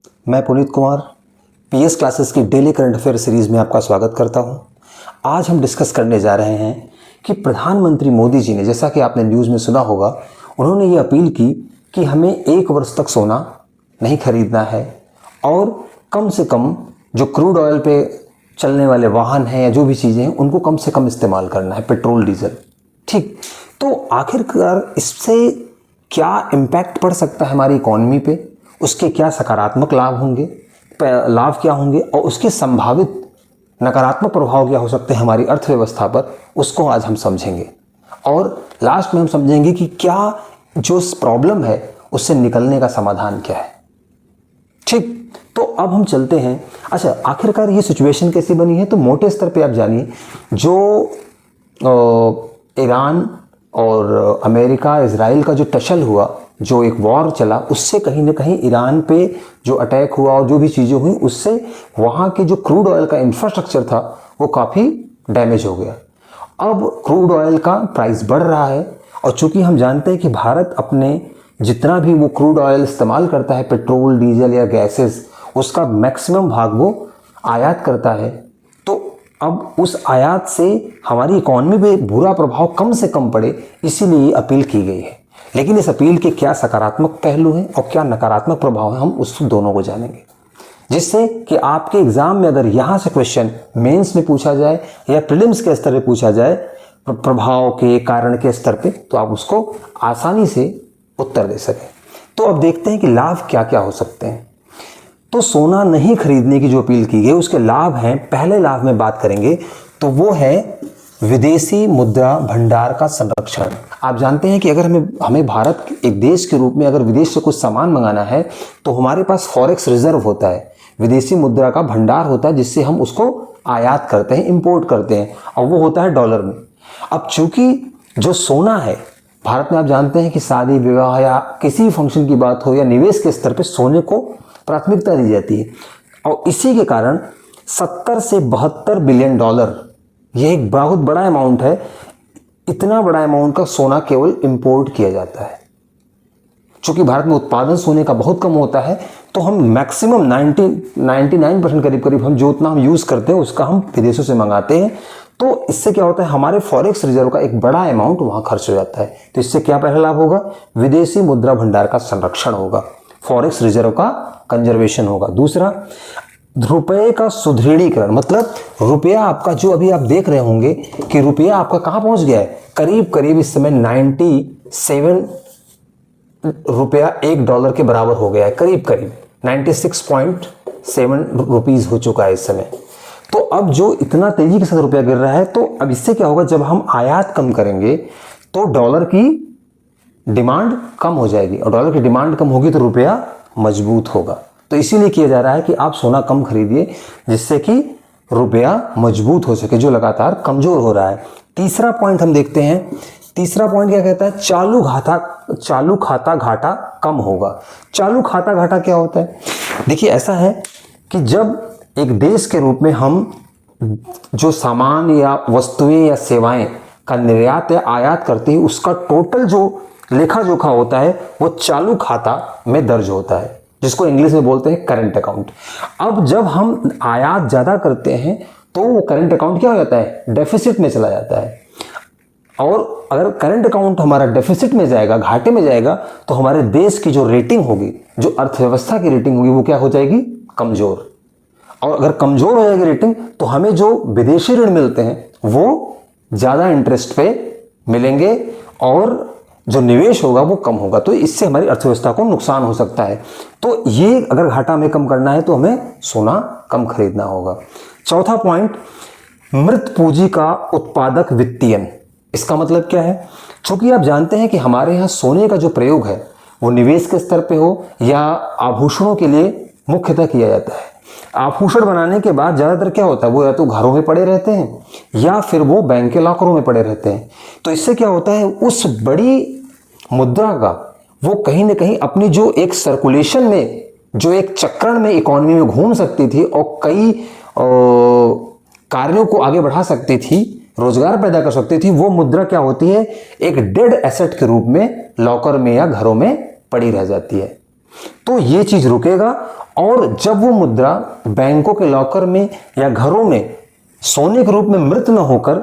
मैं Puneet Kumar PS classes की daily current affair series में आपका स्वागत करता हूं। आज हम डिस्कस करने जा रहे हैं कि प्रधानमंत्री मोदी जी ने, जैसा कि आपने न्यूज़ में सुना होगा, उन्होंने ये अपील की कि हमें 1 वर्ष तक सोना नहीं खरीदना है और कम से कम जो क्रूड ऑयल पे चलने वाले वाहन हैं या जो भी चीज़ें हैं उनको कम से कम इस्तेमाल करना है, पेट्रोल डीजल। ठीक, तो आखिरकार इससे क्या इम्पैक्ट पड़ सकता है हमारी इकॉनमी पे, उसके क्या सकारात्मक लाभ क्या होंगे और उसके संभावित नकारात्मक प्रभाव क्या हो सकते हैं हमारी अर्थव्यवस्था पर, उसको आज हम समझेंगे। और लास्ट में हम समझेंगे कि क्या जो प्रॉब्लम है उससे निकलने का समाधान क्या है। ठीक, तो अब हम चलते हैं। अच्छा, आखिरकार ये सिचुएशन कैसी बनी है, तो मोटे स्तर पे आप जानिए, जो ईरान और अमेरिका इजराइल का जो टसल हुआ, जो एक वॉर चला, उससे कहीं ना कहीं ईरान पे जो अटैक हुआ और जो भी चीज़ें हुई, उससे वहाँ के जो क्रूड ऑयल का इंफ्रास्ट्रक्चर था वो काफ़ी डैमेज हो गया। अब क्रूड ऑयल का प्राइस बढ़ रहा है और चूंकि हम जानते हैं कि भारत अपने जितना भी वो क्रूड ऑयल इस्तेमाल करता है, पेट्रोल डीजल या गैसेस, उसका मैक्सिमम भाग वो आयात करता है। तो अब उस आयात से हमारी इकॉनमी पे बुरा प्रभाव कम से कम पड़े, इसीलिए अपील की गई है। लेकिन इस अपील के क्या सकारात्मक पहलू हैं और क्या नकारात्मक प्रभाव हैं, हम उस दोनों को जानेंगे, जिससे कि आपके एग्जाम में अगर यहाँ से क्वेश्चन मेंस में पूछा जाए या प्रीलिम्स के स्तर पे पूछा जाए, प्रभाव के कारण के स्तर पे, तो आप उसको आसानी से उत्तर दे सकें। तो अब देखते हैं कि लाभ क्या क्या हो सकते हैं। तो सोना नहीं खरीदने की जो अपील की गई, उसके लाभ हैं। पहले लाभ में बात करेंगे तो वो है विदेशी मुद्रा भंडार का संरक्षण। आप जानते हैं कि अगर हमें भारत एक देश के रूप में अगर विदेश से कुछ सामान मंगाना है तो हमारे पास फॉरेक्स रिजर्व होता है, विदेशी मुद्रा का भंडार होता है, जिससे हम उसको आयात करते हैं, इंपोर्ट करते हैं, और वो होता है डॉलर में। अब चूंकि जो सोना है भारत में, आप जानते हैं कि शादी विवाह या किसी भी फंक्शन की बात हो या निवेश के स्तर पर सोने को प्राथमिकता दी जाती है, और इसी के कारण 70 से 72 बिलियन डॉलर, यह एक बहुत बड़ा अमाउंट है। इतना बड़ा अमाउंट का सोना केवल इंपोर्ट किया जाता है। चूंकि भारत में उत्पादन सोने का बहुत कम होता है, तो हम मैक्सिमम 99% करीब हम जो उतना हम यूज करते हैं उसका हम विदेशों से मंगाते हैं। तो इससे क्या होता है, हमारे फॉरेक्स रिजर्व का एक बड़ा अमाउंट वहां खर्च हो जाता है। तो इससे क्या पहला लाभ होगा, विदेशी मुद्रा भंडार का संरक्षण होगा, फॉरेक्स रिजर्व का कंजर्वेशन होगा। दूसरा, रुपए का सुदृढ़ीकरण, मतलब रुपया आपका, जो अभी आप देख रहे होंगे कि रुपया आपका कहां पहुंच गया है, करीब इस समय 97 रुपया $1 के बराबर हो गया है, करीब 96.7 रुपीज हो चुका है इस समय। तो अब जो इतना तेजी के साथ रुपया गिर रहा है, तो अब इससे क्या होगा, जब हम आयात कम करेंगे तो डॉलर की डिमांड कम हो जाएगी, और डॉलर की डिमांड कम होगी तो रुपया मजबूत होगा। तो इसीलिए किया जा रहा है कि आप सोना कम खरीदिए, जिससे कि रुपया मजबूत हो सके, जो लगातार कमजोर हो रहा है। तीसरा पॉइंट हम देखते हैं। तीसरा पॉइंट क्या कहता है, चालू खाता घाटा कम होगा। चालू खाता घाटा क्या होता है, देखिए ऐसा है कि जब एक देश के रूप में हम जो सामान या वस्तुएं या सेवाएं का निर्यात या आयात करते हैं, उसका टोटल जो लेखा जोखा होता है वो चालू खाता में दर्ज होता है, जिसको इंग्लिश में बोलते हैं करंट अकाउंट। अब जब हम आयात ज्यादा करते हैं तो वो करंट अकाउंट क्या हो जाता है, डेफिसिट में चला जाता है। और अगर करंट अकाउंट हमारा डेफिसिट में जाएगा, घाटे में जाएगा, तो हमारे देश की जो रेटिंग होगी, जो अर्थव्यवस्था की रेटिंग होगी, वो क्या हो जाएगी, कमजोर। और अगर कमजोर हो जाएगी रेटिंग, तो हमें जो विदेशी ऋण मिलते हैं वो ज्यादा इंटरेस्ट पे मिलेंगे और जो निवेश होगा वो कम होगा। तो इससे हमारी अर्थव्यवस्था को नुकसान हो सकता है। तो ये अगर घाटा हमें कम करना है तो हमें सोना कम खरीदना होगा। चौथा पॉइंट, मृत पूंजी का उत्पादक वित्तीयन। इसका मतलब क्या है, क्योंकि आप जानते हैं कि हमारे यहाँ सोने का जो प्रयोग है वो निवेश के स्तर पे हो या आभूषणों के लिए मुख्यतः किया जाता है। आभूषण बनाने के बाद ज्यादातर क्या होता है, वो या तो घरों में पड़े रहते हैं या फिर वो बैंक के लॉकरों में पड़े रहते हैं। तो इससे क्या होता है, उस बड़ी मुद्रा का वो कहीं ना कहीं अपनी जो एक सर्कुलेशन में, जो एक चक्रण में इकोनॉमी में घूम सकती थी और कई कार्यों को आगे बढ़ा सकती थी, रोजगार पैदा कर सकती थी, वो मुद्रा क्या होती है, एक डेड एसेट के रूप में लॉकर में या घरों में पड़ी रह जाती है। तो ये चीज रुकेगा। और जब वो मुद्रा बैंकों के लॉकर में या घरों में सोने के रूप में मृत न होकर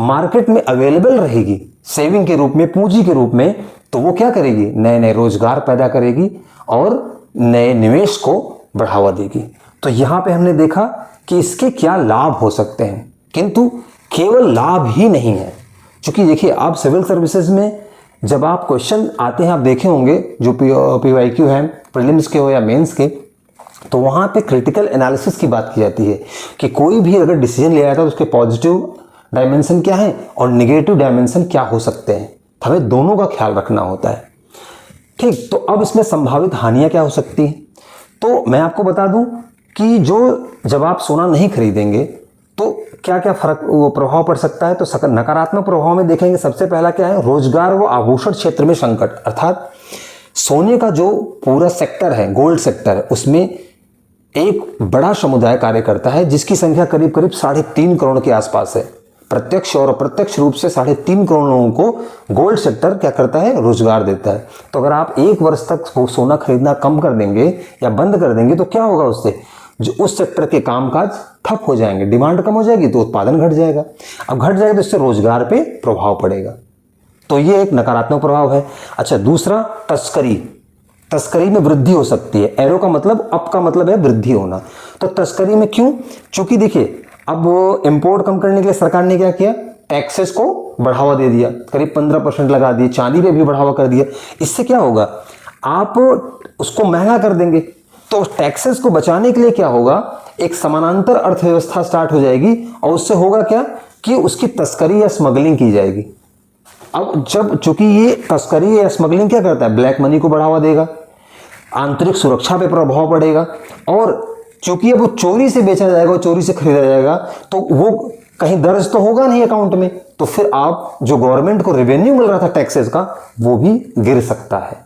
मार्केट में अवेलेबल रहेगी सेविंग के रूप में, पूंजी के रूप में, तो वो क्या करेगी, नए नए रोजगार पैदा करेगी और नए निवेश को बढ़ावा देगी। तो यहां पे हमने देखा कि इसके क्या लाभ हो सकते हैं, किंतु केवल लाभ ही नहीं है। क्योंकि देखिए, आप सिविल सर्विसेज में जब आप क्वेश्चन आते हैं, आप देखे होंगे जो PYQ है, प्रीलिम्स के हो या मेंस के, तो वहां पे क्रिटिकल एनालिसिस की बात की जाती है कि कोई भी अगर डिसीजन लिया जाता है तो उसके पॉजिटिव डायमेंशन क्या है और निगेटिव डायमेंशन क्या हो सकते हैं। हमें दोनों का ख्याल रखना होता है। ठीक, तो अब इसमें संभावित हानियां क्या हो सकती हैं। तो मैं आपको बता दूं कि जब आप सोना नहीं खरीदेंगे तो क्या क्या प्रभाव पड़ सकता है। तो नकारात्मक प्रभाव में देखेंगे, सबसे पहला क्या है, रोजगार व आभूषण क्षेत्र में संकट। अर्थात सोने का जो पूरा सेक्टर है, गोल्ड सेक्टर, उसमें एक बड़ा समुदाय कार्य करता है जिसकी संख्या करीब करीब 3.5 करोड़ के आसपास है। प्रत्यक्ष और अप्रत्यक्ष रूप से 3.5 करोड़ लोगों को गोल्ड सेक्टर क्या करता है, रोजगार देता है। तो अगर आप 1 वर्ष तक सोना खरीदना कम कर देंगे या बंद कर देंगे तो क्या होगा, उससे जो उस सेक्टर के कामकाज ठप हो जाएंगे, डिमांड कम हो जाएगी तो उत्पादन घट जाएगा। अब घट जाएगा तो इससे रोजगार पे प्रभाव पड़ेगा। तो ये एक नकारात्मक प्रभाव है। अच्छा, दूसरा, तस्करी में वृद्धि हो सकती है। एरो का मतलब, अप का मतलब है वृद्धि होना। तो तस्करी में क्यों, क्योंकि देखिए, अब इंपोर्ट कम करने के लिए सरकार ने क्या किया, टैक्सेस को बढ़ावा दे दिया, करीब 15% लगा दिए, चांदी पे भी बढ़ावा कर दिया। इससे क्या होगा, आप उसको महंगा कर देंगे तो टैक्सेस को बचाने के लिए क्या होगा, एक समानांतर अर्थव्यवस्था स्टार्ट हो जाएगी और उससे होगा क्या कि उसकी तस्करी या स्मगलिंग की जाएगी। अब जब, चूंकि ये तस्करी या स्मगलिंग क्या करता है, ब्लैक मनी को बढ़ावा देगा, आंतरिक सुरक्षा पे प्रभाव पड़ेगा, और चूंकि अब वो चोरी से बेचा जाएगा, चोरी से खरीदा जाएगा, तो वो कहीं दर्ज तो होगा नहीं अकाउंट में, तो फिर आप जो गवर्नमेंट को रेवेन्यू मिल रहा था टैक्सेस का, वो भी गिर सकता है।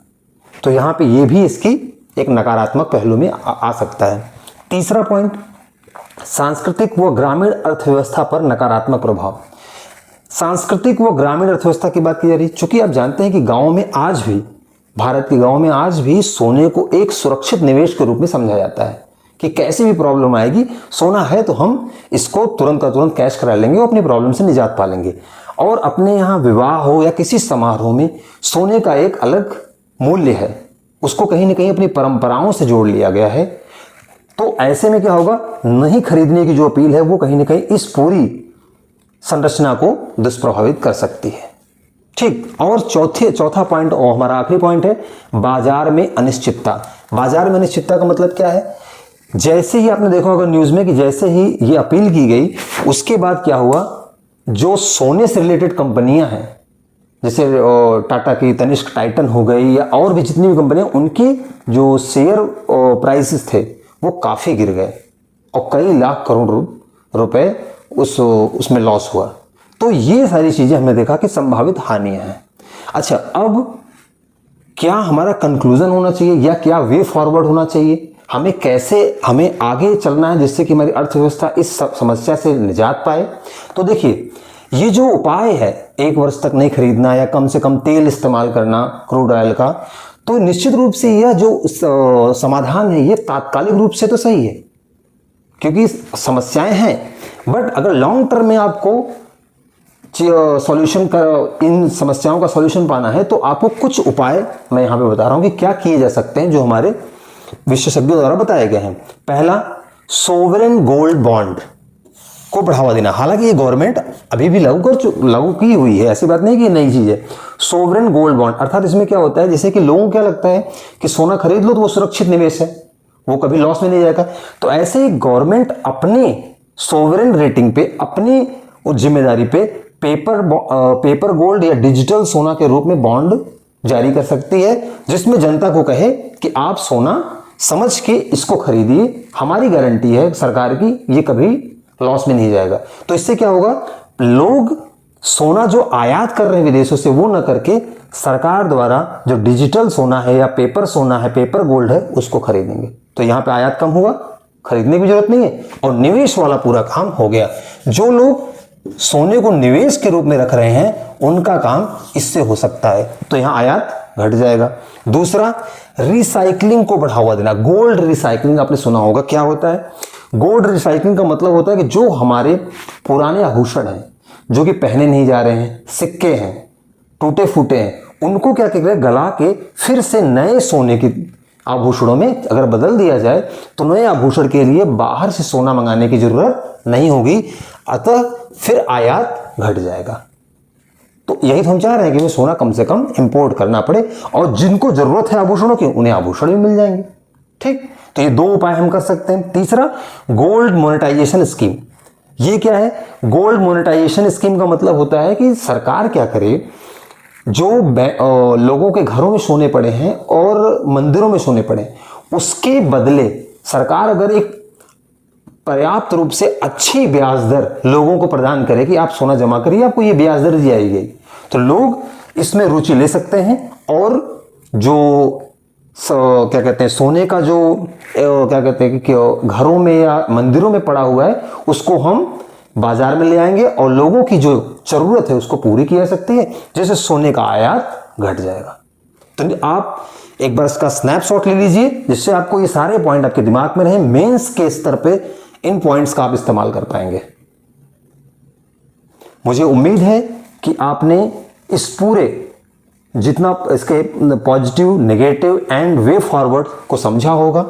तो यहां पे ये भी इसकी एक नकारात्मक पहलू में आ सकता है। तीसरा पॉइंट, सांस्कृतिक व ग्रामीण अर्थव्यवस्था पर नकारात्मक प्रभाव। सांस्कृतिक व ग्रामीण अर्थव्यवस्था की बात की जा रही है। चूंकि आप जानते हैं कि गांव में आज भी, भारत के गांव में आज भी सोने को एक सुरक्षित निवेश के रूप में समझा जाता है कि कैसी भी प्रॉब्लम आएगी, सोना है तो हम इसको तुरंत का तुरंत कैश करा लेंगे और अपनी प्रॉब्लम से निजात पा लेंगे। और अपने यहाँ विवाह हो या किसी समारोह में सोने का एक अलग मूल्य है, उसको कहीं ना कहीं अपनी परंपराओं से जोड़ लिया गया है। तो ऐसे में क्या होगा, नहीं खरीदने की जो अपील है वो कहीं ना कहीं इस पूरी संरचना को दुष्प्रभावित कर सकती है। ठीक, और चौथा पॉइंट और हमारा आखिरी पॉइंट है, बाजार में अनिश्चितता। बाजार में अनिश्चितता का मतलब क्या है, जैसे ही आपने देखा होगा न्यूज में कि जैसे ही ये अपील की गई उसके बाद क्या हुआ, जो सोने से रिलेटेड कंपनियां हैं, जैसे टाटा की तनिष्क टाइटन हो गई या और भी जितनी भी कंपनियां, उनकी जो शेयर प्राइसेस थे वो काफी गिर गए और कई लाख करोड़ रुपए उसमें लॉस हुआ। तो ये सारी चीजें हमने देखा कि संभावित हानियां हैं। अच्छा, अब क्या हमारा कंक्लूजन होना चाहिए या क्या वे फॉरवर्ड होना चाहिए, हमें आगे चलना है जिससे कि हमारी अर्थव्यवस्था इस समस्या से निजात पाए। तो देखिए, ये जो उपाय है, 1 वर्ष तक नहीं खरीदना या कम से कम तेल इस्तेमाल करना क्रूड ऑयल का, तो निश्चित रूप से यह जो समाधान है ये तात्कालिक रूप से तो सही है क्योंकि समस्याएं हैं, बट अगर लॉन्ग टर्म में आपको सॉल्यूशन का, इन समस्याओं का सॉल्यूशन पाना है तो आपको कुछ उपाय मैं यहां पे बता रहा हूं कि क्या किए जा सकते हैं जो हमारे विशेषज्ञों द्वारा बताए गए हैं। पहला, सोवरेन गोल्ड बॉन्ड को बढ़ावा देना। हालांकि ये गवर्नमेंट अभी भी लागू की हुई है, ऐसी बात नहीं कि नई चीज है। सोवरेन गोल्ड बॉन्ड अर्थात इसमें क्या होता है, जैसे कि लोगों को क्या लगता है कि सोना खरीद लो तो वो सुरक्षित निवेश है, वो कभी लॉस में नहीं जाएगा। तो ऐसे ही गवर्नमेंट अपनी सोवरेन रेटिंग पे, अपनी उस जिम्मेदारी पे पेपर गोल्ड या डिजिटल सोना के रूप में बॉन्ड जारी कर सकती है, जिसमें जनता को कहे कि आप सोना समझ के इसको खरीदिए, हमारी गारंटी है सरकार की, ये कभी लॉस में नहीं जाएगा। तो इससे क्या होगा, लोग सोना जो आयात कर रहे हैं विदेशों से वो न करके सरकार द्वारा जो डिजिटल सोना है या पेपर सोना है, पेपर गोल्ड है, उसको खरीदेंगे। तो यहां पे आयात कम हुआ, खरीदने की जरूरत नहीं है और निवेश वाला पूरा काम हो गया। जो लोग सोने को निवेश के रूप में रख रहे हैं उनका काम इससे हो सकता है, तो यहां आयात घट जाएगा। दूसरा, रिसाइकलिंग को बढ़ावा देना। गोल्ड रिसाइकलिंग आपने सुना होगा, क्या होता है? गोल्ड रिसाइकलिंग का मतलब होता है कि जो हमारे पुराने आभूषण हैं, जो कि पहने नहीं जा रहे हैं, सिक्के हैं, टूटे फूटे हैं, उनको क्या कहते हैं, गला के फिर से नए सोने के आभूषणों में अगर बदल दिया जाए तो नए आभूषण के लिए बाहर से सोना मंगाने की जरूरत नहीं होगी, अतः फिर आयात घट जाएगा। तो यही तो हम चाह रहे हैं कि हमें सोना कम से कम इंपोर्ट करना पड़े, और जिनको जरूरत है आभूषणों की उन्हें आभूषण भी मिल जाएंगे। ठीक, तो ये 2 उपाय हम कर सकते हैं। तीसरा, गोल्ड मोनेटाइजेशन स्कीम। ये क्या है? गोल्ड मोनेटाइजेशन स्कीम का मतलब होता है कि सरकार क्या करे, जो लोगों के घरों में सोने पड़े हैं और मंदिरों में सोने पड़े हैं, उसके बदले सरकार अगर एक पर्याप्त रूप से अच्छी ब्याज दर लोगों को प्रदान करे कि आप सोना जमा करिए, आपको ये ब्याज दर दी जाएगी, तो लोग इसमें रुचि ले सकते हैं, और जो क्या कहते हैं, सोने का जो क्या कहते हैं कि घरों में या मंदिरों में पड़ा हुआ है उसको हम बाजार में ले आएंगे और लोगों की जो जरूरत है उसको पूरी की जा सकती है, जैसे सोने का आयात घट जाएगा। तो आप एक बार इसका स्नैपशॉट ले लीजिए, जिससे आपको ये सारे पॉइंट आपके दिमाग में रहे। मेंस के स्तर पे इन पॉइंट्स का आप इस्तेमाल कर पाएंगे। मुझे उम्मीद है कि आपने इस पूरे जितना इसके positive, negative and way forward को समझा होगा,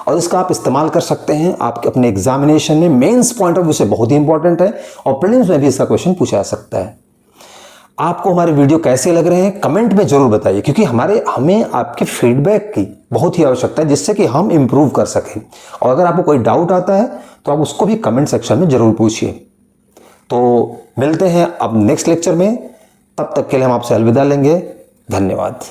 और इसका आप इस्तेमाल कर सकते हैं आपके अपने एग्जामिनेशन में। मेंस पॉइंट ऑफ व्यू से बहुत ही इंपॉर्टेंट है, और प्रीलिम्स में भी इसका क्वेश्चन पूछा जा सकता है। आपको हमारे वीडियो कैसे लग रहे हैं कमेंट में जरूर बताइए, क्योंकि हमें आपके फीडबैक की बहुत ही आवश्यकता है, जिससे कि हम इंप्रूव कर सकें। और अगर आपको कोई डाउट आता है तो आप उसको भी कमेंट सेक्शन में जरूर पूछिए। तो मिलते हैं अब नेक्स्ट लेक्चर में, तब तक के लिए हम आपसे अलविदा लेंगे। धन्यवाद।